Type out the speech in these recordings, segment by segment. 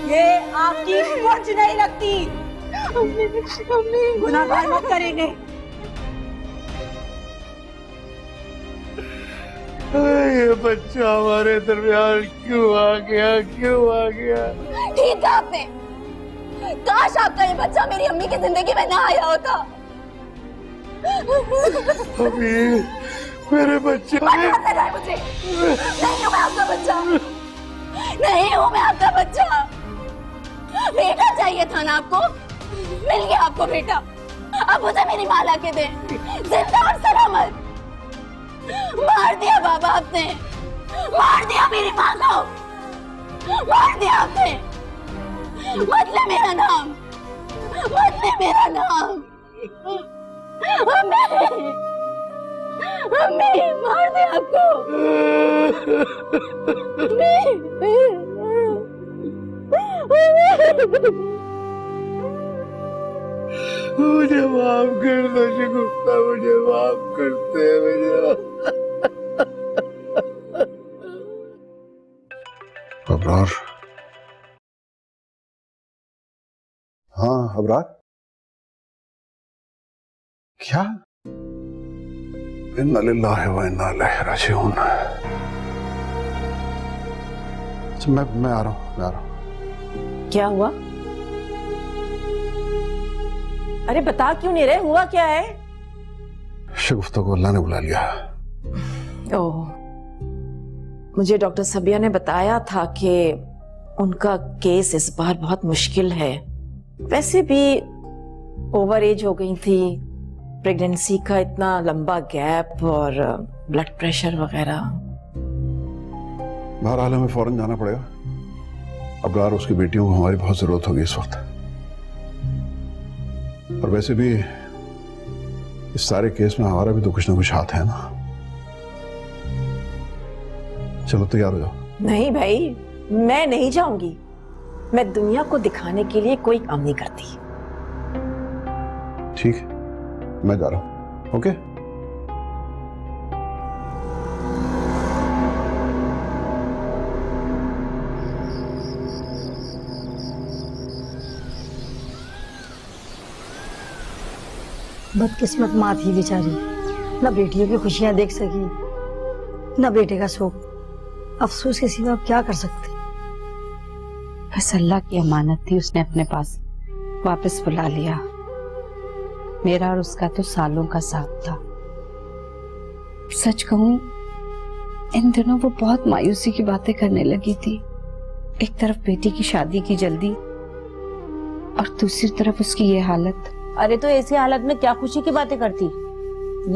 ये आपकी कुछ नहीं लगती। गुनाहगार मत करेंगे। ये बच्चा हमारे दरमियान क्यों आ गया, क्यों आ गया? ठीक है आपने, काश आपका ये बच्चा मेरी अम्मी की जिंदगी में ना आया होता। अभी मेरे बच्चे मुझे नहीं हूँ मैं आपका बच्चा, नहीं हूँ मैं आपका बच्चा। बेटा चाहिए था ना आपको, मिल गया आपको बेटा। अब मुझे मेरी माँ ला के दे, जिंदा और सलामत। मार दिया बाबा आपने, मार दिया मेरी माँ को, मार दिया आपने। बदले मेरा नाम, बदले मेरा नाम। अम्मी, अम्मी मार दिया आपको। मुझे माफ कर दो शगुफ्ता, मुझे माफ करते हैं मुझे। अबरार, हाँ अबरार, क्या? इन्ना लिल्लाहि व इन्ना इलैहि राजिऊन। मैं आ रहा हूँ, मैं आ रहा हूँ। क्या हुआ? अरे बता क्यों नहीं रहे, हुआ क्या है? शगुफ्ता को अल्लाह ने बुला लिया। ओह, मुझे डॉक्टर सबिया ने बताया था कि उनका केस इस बार बहुत मुश्किल है। वैसे भी ओवर एज हो गई थी, प्रेगनेंसी का इतना लंबा गैप और ब्लड प्रेशर वगैरह। बहरहाल हमें फौरन जाना पड़ेगा। अबरार, उसकी बेटियों को हमारी बहुत जरूरत होगी इस वक्त। और वैसे भी इस सारे केस में हमारा भी तो कुछ ना कुछ हाथ है ना। चलो तैयार हो जाओ। नहीं भाई, मैं नहीं जाऊंगी। मैं दुनिया को दिखाने के लिए कोई काम नहीं करती। ठीक है, मैं जा रहा हूं। ओके? बदकिस्मत माँ थी बेचारी, न बेटियों की खुशियां देख सकी न बेटे का शोक। अफसोस के सिवा अब क्या कर सकते। बस अल्लाह की अमानत थी, उसने अपने पास वापस बुला लिया। मेरा और उसका तो सालों का साथ था। सच कहूं, इन दिनों वो बहुत मायूसी की बातें करने लगी थी। एक तरफ बेटी की शादी की जल्दी और दूसरी तरफ उसकी ये हालत। अरे तो ऐसी हालत में क्या खुशी की बातें करती?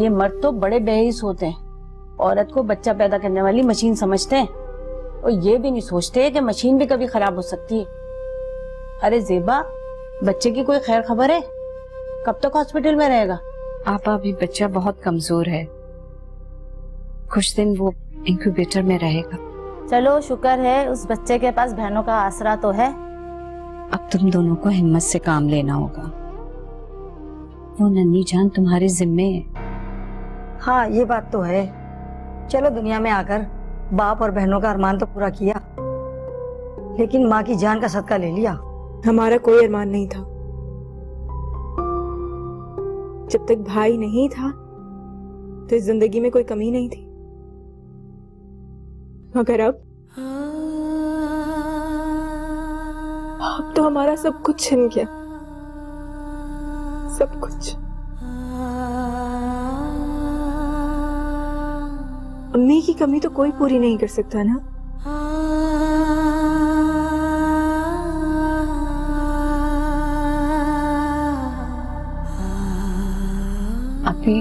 ये मर्द तो बड़े बेहिस होते हैं, औरत को बच्चा पैदा करने वाली मशीन समझते हैं और ये भी नहीं सोचते कि मशीन भी कभी खराब हो सकती है। अरे जेबा, बच्चे की कोई खैर खबर है? कब तक हॉस्पिटल में रहेगा? आपा, अभी बच्चा बहुत कमजोर है, कुछ दिन वो इंक्यूबेटर में रहेगा। चलो शुक्र है उस बच्चे के पास बहनों का आसरा तो है। अब तुम दोनों को हिम्मत से काम लेना होगा। वो नन्ही जान तुम्हारे जिम्मे है। हाँ, ये बात तो है। चलो, दुनिया में आकर बाप और बहनों का अरमान तो पूरा किया, लेकिन माँ की जान का सदका ले लिया। हमारा कोई अरमान नहीं था। जब तक भाई नहीं था तो इस जिंदगी में कोई कमी नहीं थी, मगर अब तो हमारा सब कुछ छिन गया, सब कुछ। अम्मी की कमी तो कोई पूरी नहीं कर सकता ना। अभी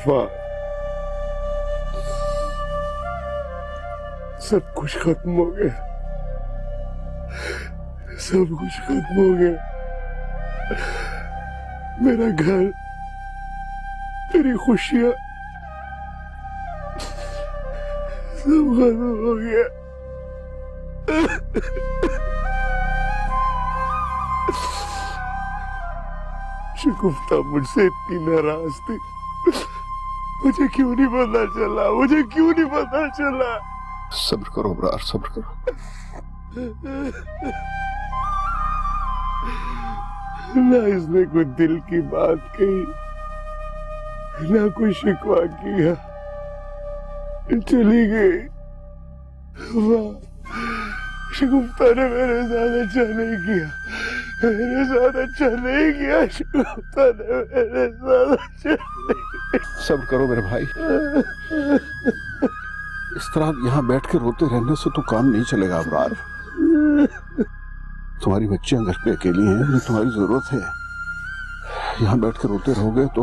वफा, सब कुछ खत्म हो गया, सब कुछ खत्म हो गया। मेरा घर, मेरी खुशियां सब खत्म हो गया। शगुफ्ता मुझसे इतनी नाराज थी, मुझे क्यों नहीं पता चला, मुझे क्यों नहीं पता चला। सब्र करो अबरार, सब्र करो। ना इसने कोई दिल की बात कही, ना कोई शिकवा किया, चली गई। वाह, शगुफ्ता ने मेरे साथ अच्छा नहीं किया, मेरे साथ अच्छा नहीं किया। शगुफ्ता ने मेरे साथ अच्छा नहीं। सब्र करो मेरे भाई, इस तरह यहाँ बैठ के रोते रहने से तो काम नहीं चलेगा अबरार। तुम्हारी बच्चियां घर पे अकेली हैं, उन्हें तुम्हारी जरूरत है। यहाँ बैठ के रोते रहोगे तो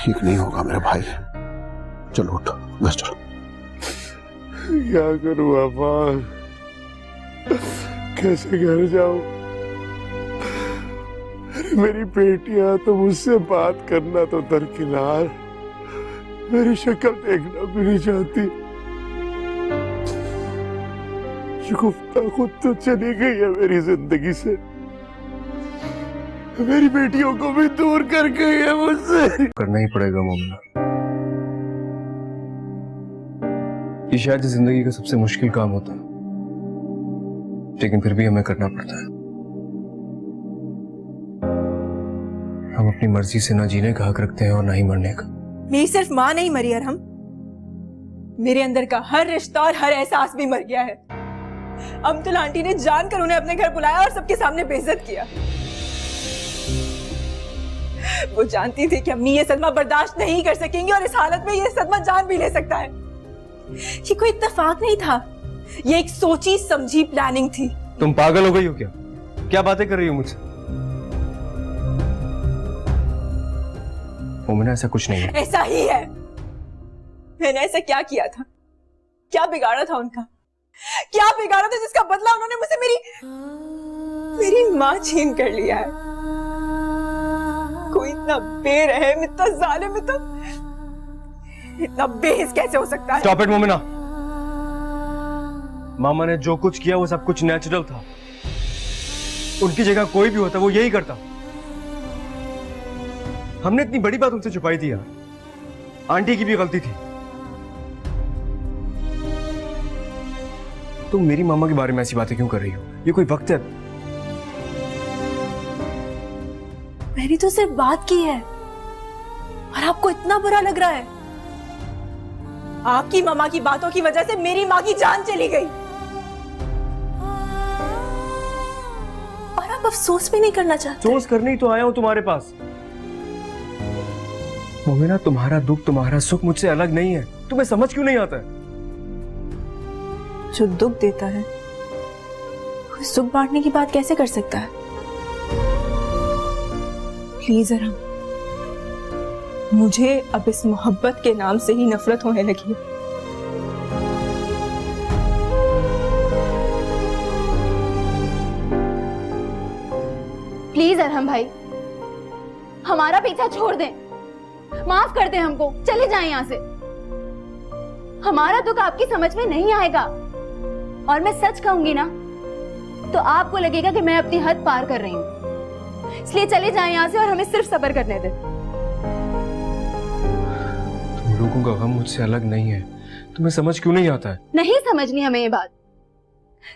ठीक नहीं होगा मेरे भाई। चलो उठो, घर चलो। क्या करूँ अफान, कैसे घर जाऊं? अरे मेरी बेटियां तो मुझसे बात करना तो दरकिनार, मेरी शक्ल देखना भी नहीं चाहती। शगुफ्ता खुद तो चली गई है मेरी जिंदगी से, मेरी बेटियों को भी दूर कर गई है मुझसे। करना ही पड़ेगा मोमिना, ये शायद जिंदगी का सबसे मुश्किल काम होता है, लेकिन फिर भी हमें करना पड़ता है। हम अपनी मर्जी से ना जीने का हक रखते हैं और ना ही मरने का। मेरी सिर्फ माँ नहीं मरी अरहम, मेरे अंदर का हर रिश्ता और हर एहसास भी मर गया है। अमतुल आंटी ने जानकर उन्हें अपने घर बुलाया और सबके सामने बेइज्जत किया। वो जानती थी कि अम्मी ये सदमा बर्दाश्त नहीं कर सकेंगी और इस हालत में ये सदमा जान भी ले सकता है। ये कोई इत्तेफाक नहीं था, ये एक सोची समझी प्लानिंग थी। तुम पागल हो गई हो क्या? क्या बातें कर रही हो मुझसे? मोमिना ऐसा कुछ नहीं है। ऐसा ही है। मैंने ऐसा क्या किया था, क्या बिगाड़ा था उनका, क्या बिगाड़ा था जिसका बदला उन्होंने मुझसे मेरी माँ छीन कर लिया है। कोई इतना बेरहम, इतना जालिम, इतना बेहिस कैसे हो सकता है? Stop it Momina. मामा ने जो कुछ किया वो सब कुछ नेचुरल था। उनकी जगह कोई भी होता वो यही करता। हमने इतनी बड़ी बात उनसे छुपाई थी यार। आंटी की भी गलती थी। तुम मेरी मामा के बारे में ऐसी बातें क्यों कर रही हो? ये कोई वक्त है? मैंने तो सिर्फ बात की है और आपको इतना बुरा लग रहा है। आपकी मामा की बातों की वजह से मेरी माँ की जान चली गई और आप अफसोस भी नहीं करना चाहते। अफसोस करने ही तो आया हूं तुम्हारे पास। मोमिना, तुम्हारा दुख, तुम्हारा सुख मुझसे अलग नहीं है। तुम्हें समझ क्यों नहीं आता है? जो दुख देता है वो सुख बांटने की बात कैसे कर सकता है? प्लीज अरहम, मुझे अब इस मोहब्बत के नाम से ही नफरत होने लगी है। प्लीज अरहम भाई, हमारा पीछा छोड़ दें, माफ कर दें हमको, चले जाएं यहाँ से। हमारा दुख आपकी समझ में नहीं आएगा और मैं सच कहूंगी ना तो आपको लगेगा कि मैं अपनी हद पार कर रही हूँ। इसलिए चले जाएं यहाँ से और हमें सिर्फ सब्र करने दें। तुम लोगों का गम मुझसे अलग नहीं है। तुम्हें समझ क्यों नहीं आता है? नहीं समझनी हमें ये बात,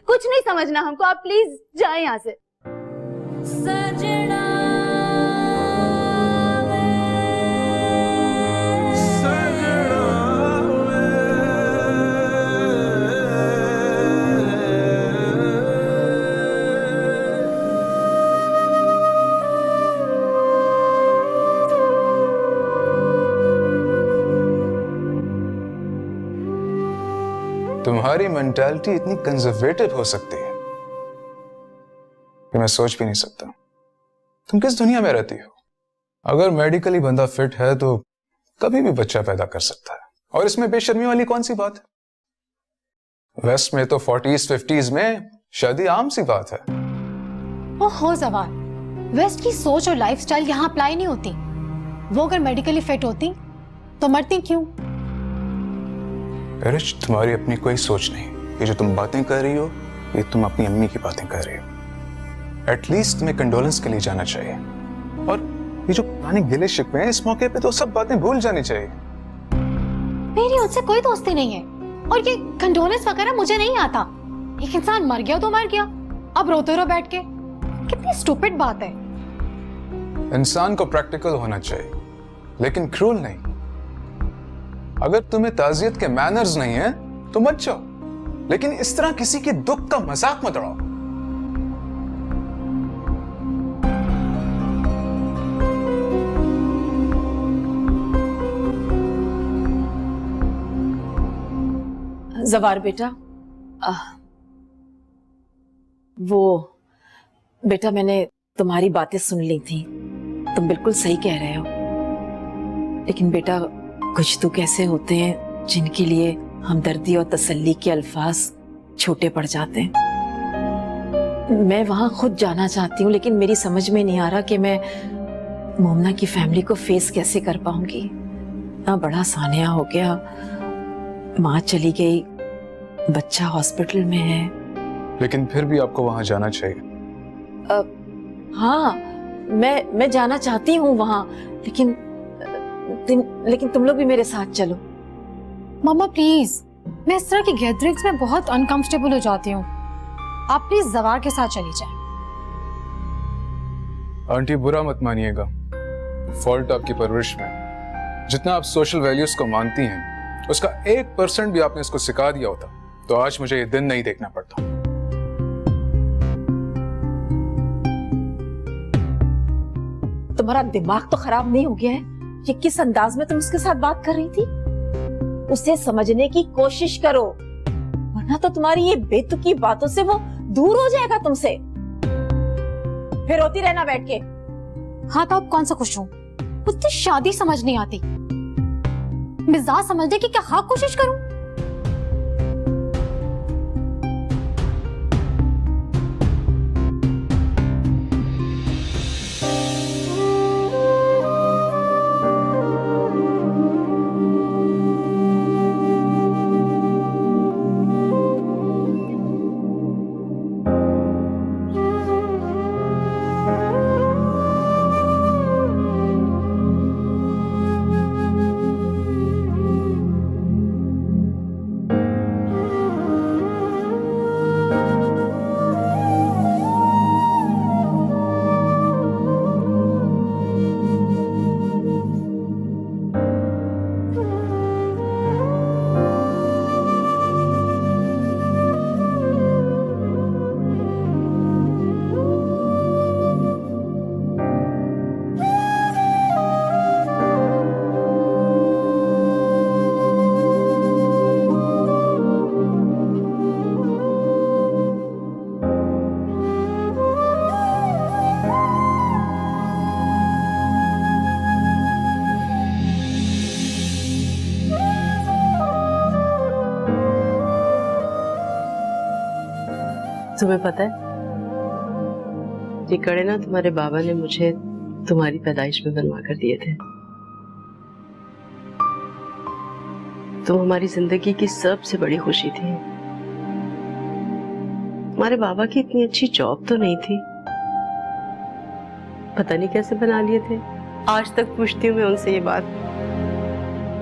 कुछ नहीं समझना हमको। आप प्लीज जाएं यहाँ से। सजना तुम्हारी मेंटालिटी इतनी कंजर्वेटिव हो सकती है कि मैं सोच भी नहीं सकता। तुम किस दुनिया में रहती हो? अगर मेडिकली बंदा फिट है तो कभी भी बच्चा पैदा कर सकता है, और इसमें बेशर्मी वाली कौन सी बात है। वेस्ट में तो 40s 50s में शादी आम सी बात है। ओहो जवार, वेस्ट की सोच और लाइफस्टाइल यहाँ अप्लाई नहीं होती। वो अगर मेडिकली फिट होती तो मरती क्यों? पेरिश, तुम्हारी अपनी कोई सोच नहीं। ये जो तुम बातें कर रही हो ये तुम अपनी अम्मी की बातें कर रही हो। एटलीस्ट तुम्हें कंडोलेंस के लिए जाना चाहिए, और ये जो पुराने गिले शिकवे हैं इस मौके पे तो सब बातें भूल जानी चाहिए। मेरी उनसे कोई दोस्ती नहीं है, और ये कंडोलेंस वगैरह मुझे नहीं आता। एक इंसान मर गया तो मर गया, अब रोते रहो बैठ के। कितनी स्टूपिड बात है। इंसान को प्रैक्टिकल होना चाहिए, लेकिन क्रूल नहीं। अगर तुम्हें ताजियत के मैनर्स नहीं है तो मत जाओ, लेकिन इस तरह किसी के दुख का मजाक मत उड़ाओ। जवार बेटा, वो बेटा मैंने तुम्हारी बातें सुन ली थी, तुम बिल्कुल सही कह रहे हो। लेकिन बेटा कुछ तो कैसे होते हैं जिनके लिए हमदर्दी और तसल्ली के अल्फाज छोटे पड़ जाते हैं। मैं वहां खुद जाना चाहती हूँ, लेकिन मेरी समझ में नहीं आ रहा कि मैं मोमना की फैमिली को फेस कैसे कर पाऊंगी। इतना बड़ा सानिया हो गया, माँ चली गई, बच्चा हॉस्पिटल में है। लेकिन फिर भी आपको वहां जाना चाहिए। हाँ, मैं जाना चाहती हूँ वहां, लेकिन तुम लोग भी मेरे साथ चलो। मम्मा प्लीज, मैं इस तरह की गैदरिंग्स में बहुत अनकंफर्टेबल हो जाती हूँ। आप प्लीज जवार के साथ चली जाएं। आंटी बुरा मत मानिएगा, फॉल्ट आपकी परवरिश में। जितना आप सोशल वैल्यूज को मानती हैं उसका 1% भी आपने इसको सिखा दिया होता तो आज मुझे ये दिन नहीं देखना पड़ता। तुम्हारा दिमाग तो खराब नहीं हो गया है? ये किस अंदाज में तुम उसके साथ बात कर रही थी? उसे समझने की कोशिश करो, वरना तो तुम्हारी ये बेतुकी बातों से वो दूर हो जाएगा तुमसे। फिर रोती रहना बैठ के। हाँ तो अब कौन सा खुश हूँ? मुझे शादी समझ नहीं आती, मिजाज समझने की क्या हाँ कोशिश करूं? तुम्हें पता है, ये कड़े ना तुम्हारे बाबा ने मुझे तुम्हारी पैदाइश में बनवा कर दिए थे। तुम हमारी जिंदगी की सबसे बड़ी खुशी थी। हमारे बाबा की इतनी अच्छी जॉब तो नहीं थी, पता नहीं कैसे बना लिए थे। आज तक पूछती हूँ मैं उनसे ये बात।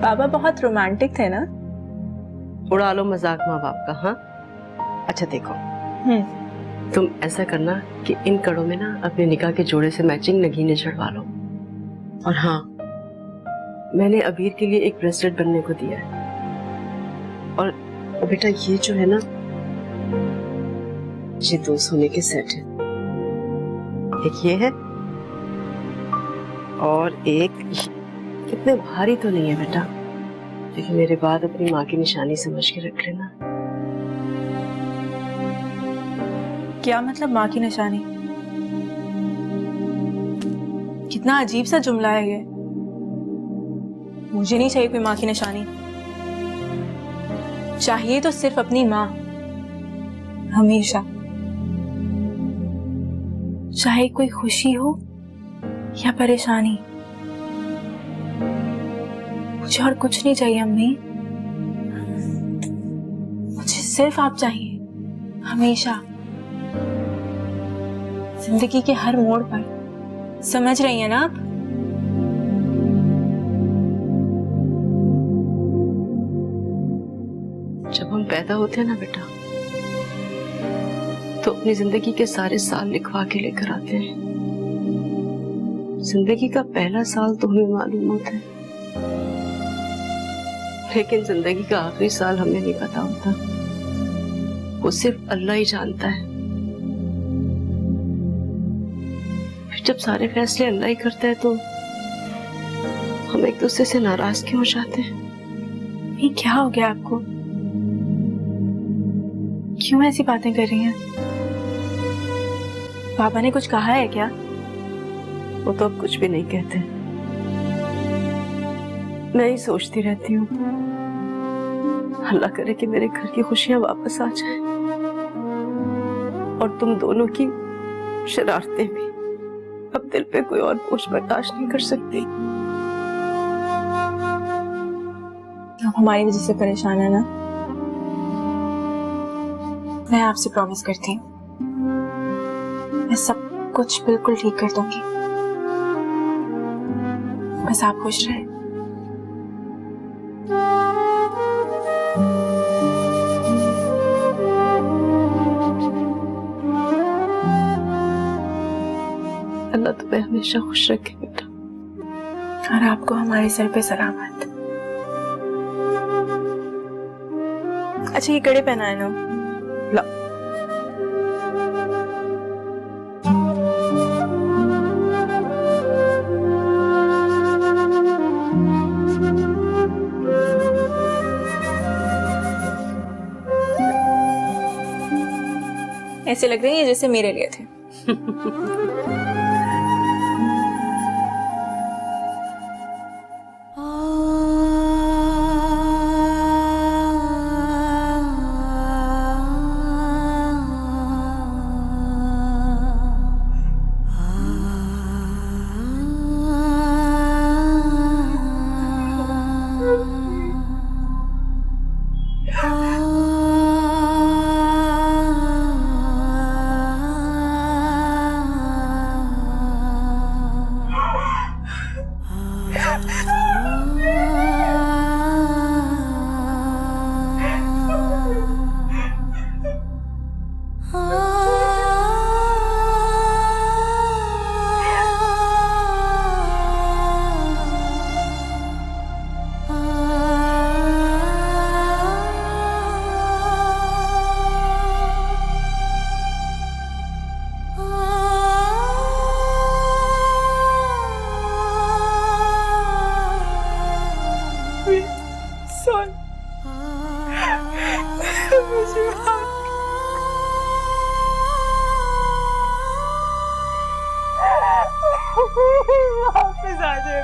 बाबा बहुत रोमांटिक थे ना? उड़ा लो मजाक माँ बाप का। हाँ अच्छा देखो, तुम ऐसा करना कि इन कड़ों में ना अपने निकाह के जोड़े से मैचिंग नगीने चढ़वा लो। और हाँ, मैंने अबीर के लिए एक ब्रेसलेट बनने को दिया है। और बेटा ये जो है ना, ये 2 सोने के सेट है। एक ये है और एक कितने भारी तो नहीं है बेटा, लेकिन मेरे बाद अपनी माँ की निशानी समझ के रख लेना। क्या मतलब माँ की निशानी? कितना अजीब सा जुमला है ये। मुझे नहीं चाहिए कोई माँ की निशानी, चाहिए तो सिर्फ अपनी माँ, हमेशा। चाहे कोई खुशी हो या परेशानी, मुझे और कुछ नहीं चाहिए अम्मी। मुझे सिर्फ आप चाहिए, हमेशा, जिंदगी के हर मोड़ पर। समझ रही हैं ना आप? जब हम पैदा होते हैं ना बेटा, तो अपनी जिंदगी के सारे साल लिखवा के लेकर आते हैं। जिंदगी का पहला साल तो हमें मालूम होता है, लेकिन जिंदगी का आखिरी साल हमें नहीं पता होता। वो सिर्फ अल्लाह ही जानता है। फिर जब सारे फैसले अल्लाह ही करता है, तो हम एक दूसरे से नाराज क्यों हो जाते हैं? ये क्या हो गया आपको? क्यों ऐसी बातें कर रही हैं? पापा ने कुछ कहा है क्या? वो तो अब कुछ भी नहीं कहते। मैं ही सोचती रहती हूँ, अल्लाह करे कि मेरे घर की खुशियां वापस आ जाएं और तुम दोनों की शरारतें भी। अब दिल पे कोई और बोझ बर्दाश्त नहीं कर सकती। आप हमारी वजह से परेशान है ना? मैं आपसे प्रॉमिस करती हूँ, मैं सब कुछ बिल्कुल ठीक कर दूंगी। बस आप खुश रहे। अल्लाह तुम्हें हमेशा खुश रखे बेटा, और आपको हमारे सर पे सलामत। अच्छा, ये कड़े पहनाए लो। ला। ऐसे लग रही है जैसे मेरे लिए थे। वापस आ जाए,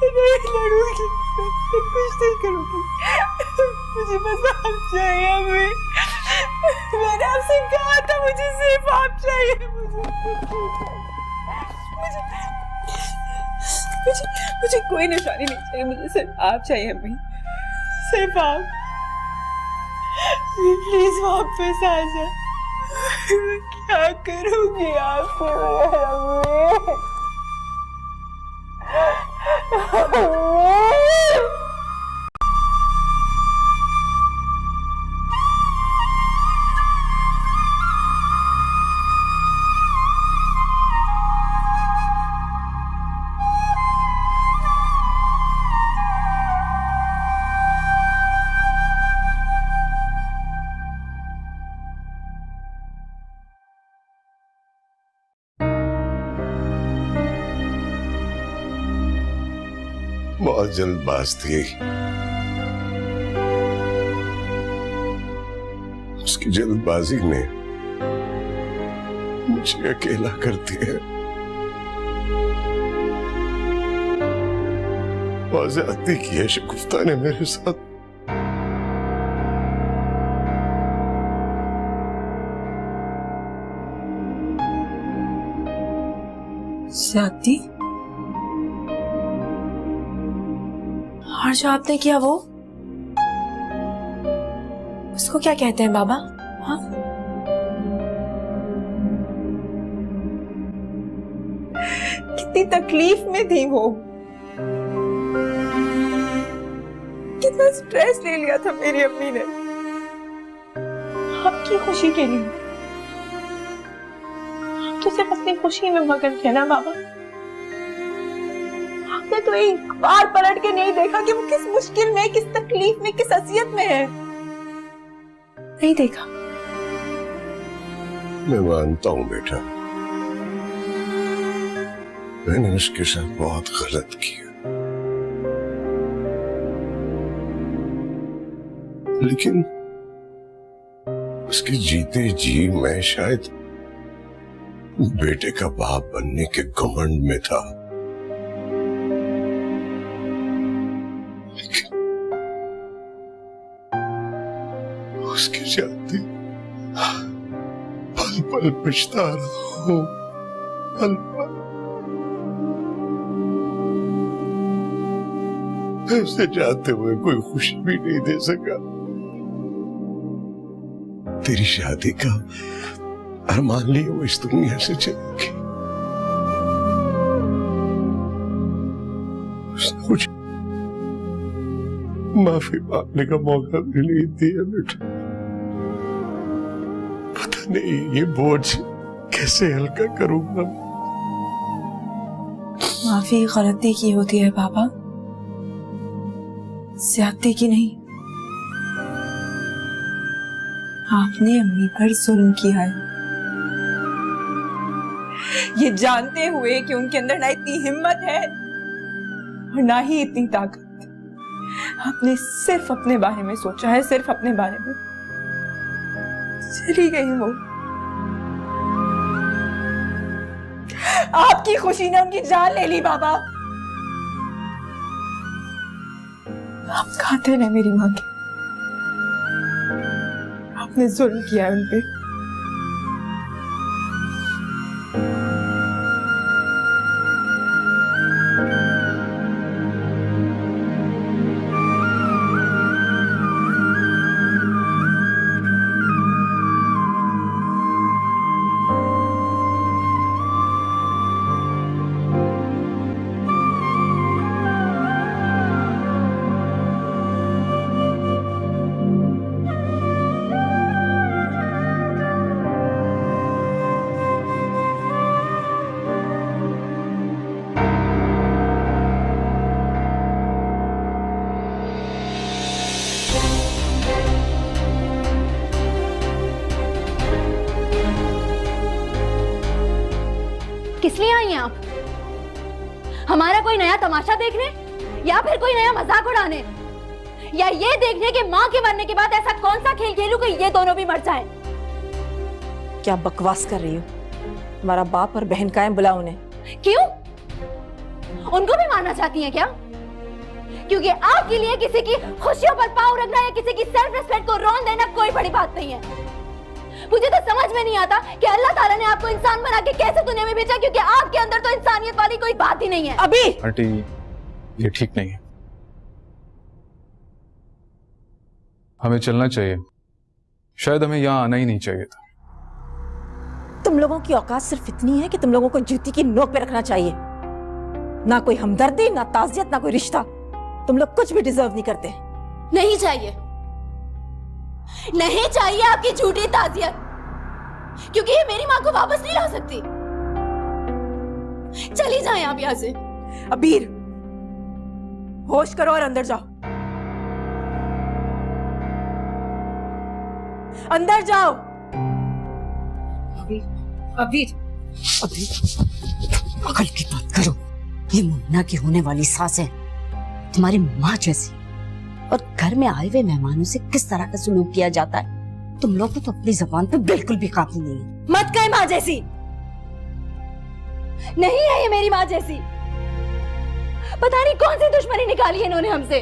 नहीं लड़ूंगी, कुछ नहीं करूंगी, मुझे बस आप चाहिए। अभी मैंने आपसे कहा था मुझे सिर्फ आप चाहिए। मुझे कोई निशानी नहीं चाहिए, मुझे सिर्फ आप चाहिए अम्मी, सिर्फ आप। प्लीज वापस आ जा। मैं क्या करूंगी आपके बगैर? बहुत जल्दबाज थी, उसकी जल्दबाजी ने मुझे अकेला करती है और ज्यादती की है शगुफ्ता ने मेरे साथ। ज्यादती? और जो आपने किया वो उसको क्या कहते हैं बाबा? हाँ, कितनी तकलीफ में थी वो, कितना स्ट्रेस ले लिया था मेरी अम्मी ने आपकी खुशी के लिए। आप तो सिर्फ अपनी खुशी में मगन थे ना बाबा। आपने तो एक बार पलट के नहीं देखा कि वो किस मुश्किल में, किस तकलीफ में, किस असियत में है। नहीं देखा। मैं मानता हूं बेटा, मैंने उसके साथ बहुत गलत किया, लेकिन उसके जीते जी मैं शायद बेटे का बाप बनने के घमंड में था, लेकिन उसके जाते पल पल पछता रहा हूं, पल पल। मैं उसे जाते हुए कोई खुशी भी नहीं दे सका। तेरी शादी का अरमान लिए वो इस दुनिया से चली गई। उसने मुझे माफी मांगने का मौका भी नहीं दिया बेटा। पता नहीं ये बोझ कैसे हल्का करूंगा। माफी गलती की होती है बाबा, ज्यादती की नहीं। आपने अम्मी पर जुल्म किया है, ये जानते हुए कि उनके अंदर ना इतनी हिम्मत है और ना ही इतनी ताकत। आपने सिर्फ अपने बारे में सोचा है, सिर्फ अपने बारे में। चली गई वो। आपकी खुशी ने उनकी जान ले ली बाबा। आप खाते रहे मेरी मां के। आपने जुल्म किया है उन पे। किस लिए आई हैं आप? हमारा कोई नया तमाशा देखने या फिर कोई नया मजाक उड़ाने, या ये देखने कि माँ के मरने के बाद ऐसा कौन सा खेल खेलूं कि ये दोनों भी मर जाएं? क्या बकवास कर रही हो? हमारा बाप और बहन का है, बुलाओ उन्हें। क्यों? उनको भी मारना चाहती हैं क्या? क्योंकि आपके लिए किसी की खुशियों पर पांव रखना या किसी की सेल्फ रिस्पेक्ट को रोन देना कोई बड़ी बात नहीं है। मुझे तो समझ में नहीं आता कि अल्लाह ताला ने आपको इंसान बना के कैसे दुनिया में भेजा, क्योंकि आपके अंदर तो इंसानियत वाली कोई बात ही नहीं है। अभी आंटी, ये ठीक नहीं है, हमें चलना चाहिए। शायद हमें यहाँ आना ही नहीं चाहिए था। तुम लोगों की औकात सिर्फ इतनी है कि तुम लोगों को जूती की नोक पे रखना चाहिए। ना कोई हमदर्दी, ना ताज़ियत, ना कोई रिश्ता। तुम लोग कुछ भी डिजर्व नहीं करते। नहीं चाहिए, नहीं चाहिए आपकी झूठी ताज़ियत, क्योंकि ये मेरी माँ को वापस नहीं ला सकती। चली जाएं आप यहाँ से। अबीर, होश करो और अंदर जाओ। अंदर जाओ। अबीर, अकल की बात करो। ये मुन्ना की होने वाली सास है, तुम्हारी माँ जैसी, और घर में आए हुए मेहमानों से किस तरह का सलूक किया जाता है। तुम लोग को तो अपनी जबान पे बिल्कुल भी काबू नहीं है। मत कहे माँ जैसी। नहीं है ये मेरी माँ जैसी। पता नहीं कौन सी दुश्मनी निकाली है इन्होंने हमसे।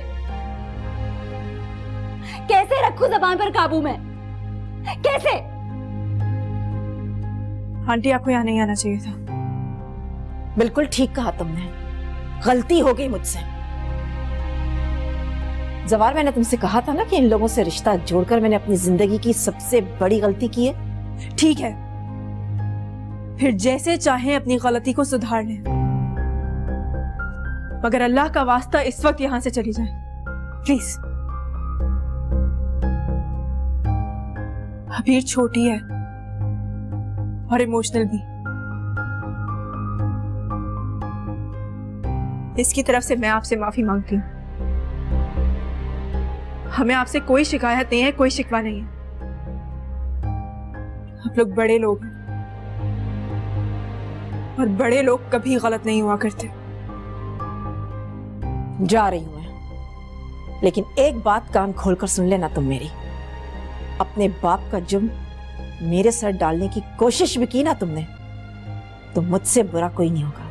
कैसे रखूं जबान पर काबू में, कैसे? आंटी आपको यहाँ नहीं आना चाहिए था। बिल्कुल ठीक कहा तुमने, गलती हो गई मुझसे। जवार, मैंने तुमसे कहा था ना कि इन लोगों से रिश्ता जोड़कर मैंने अपनी जिंदगी की सबसे बड़ी गलती की है। ठीक है, फिर जैसे चाहे अपनी गलती को सुधार लें, मगर अल्लाह का वास्ता इस वक्त यहां से चली जाए प्लीज। अबीर छोटी है और इमोशनल भी। इसकी तरफ से मैं आपसे माफी मांगती हूँ। हमें आपसे कोई शिकायत नहीं है, कोई शिकवा नहीं है। आप लोग बड़े लोग हैं और बड़े लोग कभी गलत नहीं हुआ करते। जा रही हूं मैं, लेकिन एक बात कान खोलकर सुन लेना तुम मेरी। अपने बाप का जुर्म मेरे सर डालने की कोशिश भी की ना तुमने, तो मुझसे बुरा कोई नहीं होगा।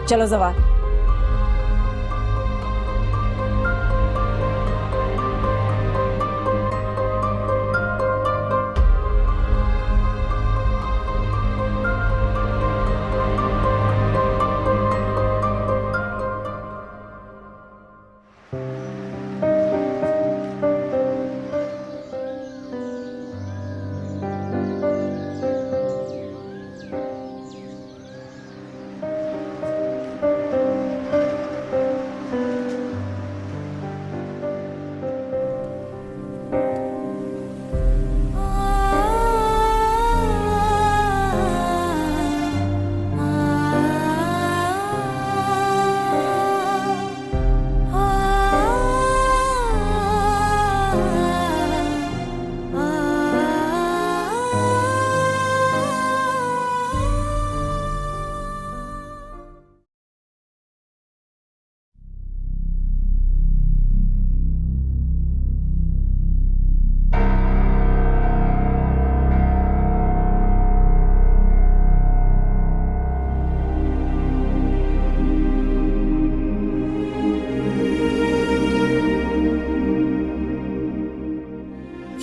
चलो जवार।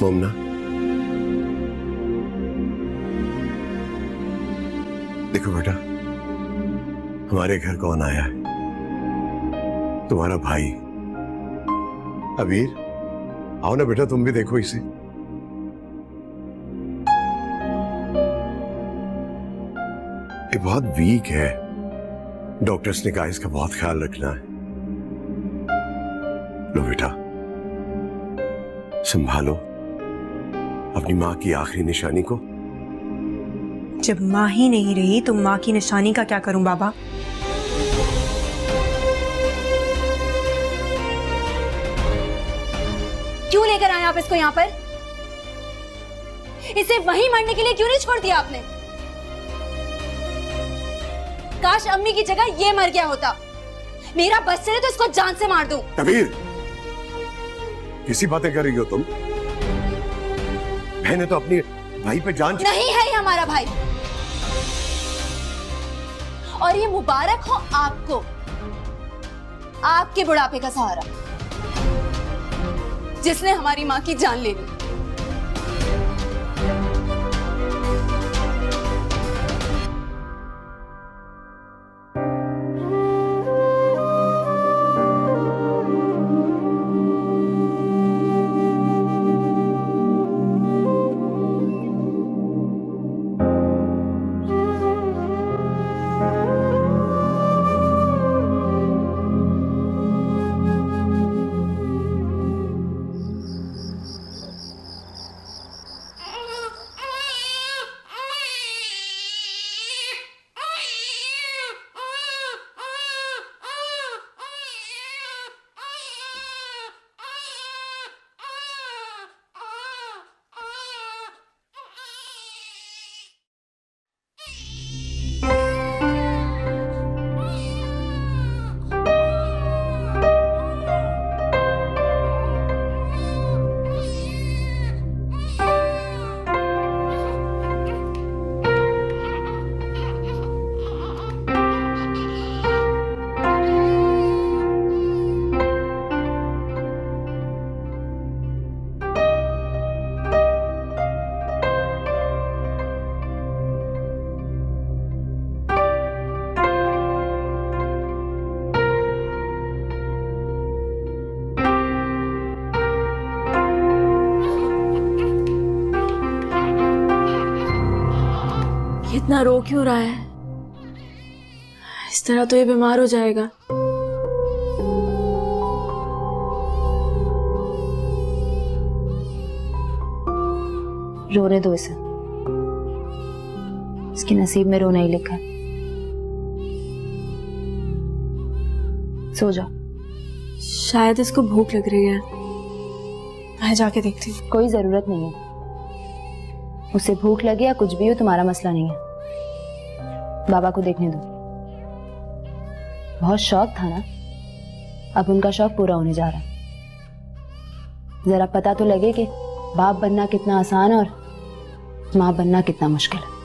मोमना, देखो बेटा, हमारे घर कौन आया है? तुम्हारा भाई अबीर। आओ ना बेटा, तुम भी देखो इसे। ये बहुत वीक है, डॉक्टर्स ने कहा इसका बहुत ख्याल रखना है। लो बेटा, संभालो अपनी माँ की आखिरी निशानी को। जब माँ ही नहीं रही तो माँ की निशानी का क्या करूं बाबा? क्यों लेकर आए आप इसको यहाँ पर? इसे वहीं मरने के लिए क्यों नहीं छोड़ दिया आपने? काश अम्मी की जगह ये मर गया होता। मेरा बस चले तो इसको जान से मार दूं। कबीर, किसी बातें कर रही हो तुम? मैंने तो अपनी भाई पे जान। नहीं है ये हमारा भाई, और ये मुबारक हो आपको, आपके बुढ़ापे का सहारा, जिसने हमारी माँ की जान ले ली। इतना रो क्यों रहा है? इस तरह तो ये बीमार हो जाएगा। रोने दो इसे, इसके नसीब में रोना ही लिखा है। सो जाओ। शायद इसको भूख लग रही है, मैं जाके देखती हूँ। कोई जरूरत नहीं है, उसे भूख लगे या कुछ भी हो तुम्हारा मसला नहीं है। बाबा को देखने दो। बहुत शौक था ना, अब उनका शौक पूरा होने जा रहा है। जरा पता तो लगे कि बाप बनना कितना आसान और माँ बनना कितना मुश्किल है।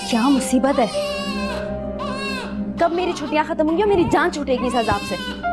क्या मुसीबत है? कब मेरी छुट्टियां खत्म होंगी और मेरी जान छूटेगी इस अजाब से?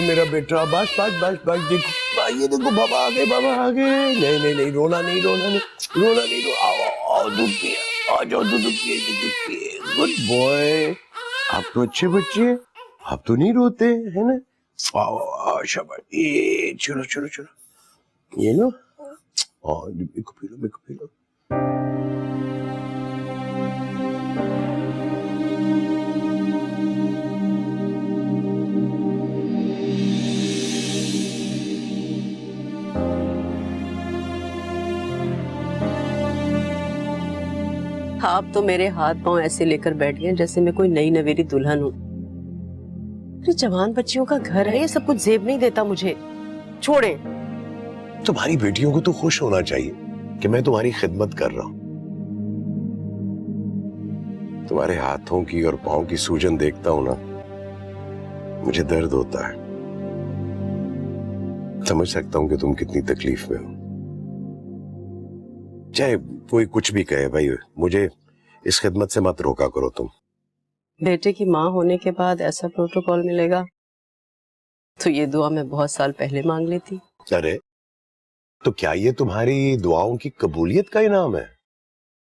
मेरा बेटा, बस बस बस बस, देखो ये देखो, बाबा आ गए, बाबा आ गए। नहीं नहीं नहीं, रोना नहीं, रोना नहीं, रोना नहीं, आओ आओ, दूध पिए, आ जाओ, दूध पिए, दूध पिए। गुड बॉय, आप तो अच्छे बच्चे, आप तो नहीं रोते है ना। आओ आओ, शाबाश, ये चलो चलो चलो, ये लो, और मेरे को पी लो, मेरे को पी लो। आप तो मेरे हाथ पांव ऐसे लेकर बैठ गए जैसे मैं कोई नई नवेली दुल्हन हूँ। जवान बच्चियों का घर है, ये सब कुछ जेब नहीं देता मुझे। छोड़े। तुम्हारी बेटियों को तो खुश होना चाहिए कि मैं तुम्हारी खिदमत कर रहा हूँ। तुम्हारे हाथों की और पांव की सूजन देखता हूं ना, मुझे दर्द होता है। समझ सकता हूं कि तुम कितनी तकलीफ में हो। चाहे कोई कुछ भी कहे भाई, मुझे इस खिदमत से मत रोका करो तुम। बेटे की माँ होने के बाद ऐसा प्रोटोकॉल मिलेगा तो ये दुआ मैं बहुत साल पहले मांग ली थी। अरे तो क्या ये तुम्हारी दुआओं की कबूलियत का इनाम है?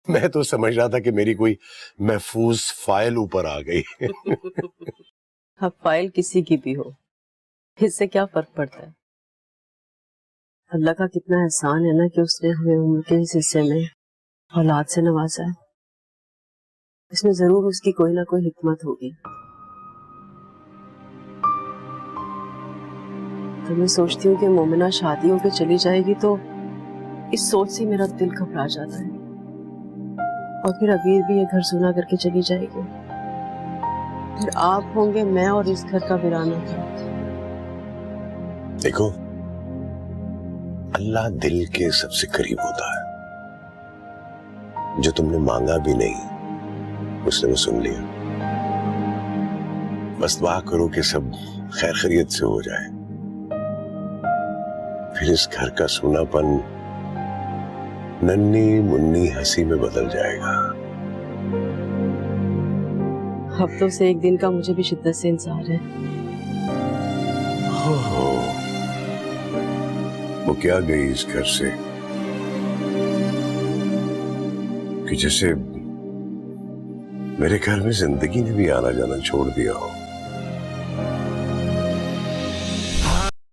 मैं तो समझ रहा था कि मेरी कोई महफूज फाइल ऊपर आ गई। अब फाइल किसी की भी हो, इससे क्या फर्क पड़ता है। अल्लाह का कितना एहसान है ना कि उसने हमें उम्र के इस हिस्से में औलाद से नवाजा है। इसमें जरूर उसकी कोई ना कोई हिकमत होगी। तो मैं सोचती हूँ कि मोमिना शादी होकर चली जाएगी तो इस सोच से मेरा दिल घबरा जाता है। और फिर अबीर भी ये घर सुना करके चली जाएगी, फिर आप होंगे, मैं और इस घर का वीराना। देखो, अल्लाह दिल के सबसे करीब होता है। जो तुमने मांगा भी नहीं उसने वो सुन लिया। बस दुआ करो कि सब खैर खैरियत से हो जाए, फिर इस घर का सूनापन नन्ही मुन्नी हंसी में बदल जाएगा। हफ्तों से एक दिन का मुझे भी शिद्दत से इंतजार है। हो, वो क्या गई इस घर से कि जैसे मेरे घर में जिंदगी ने भी आना जाना छोड़ दिया हो।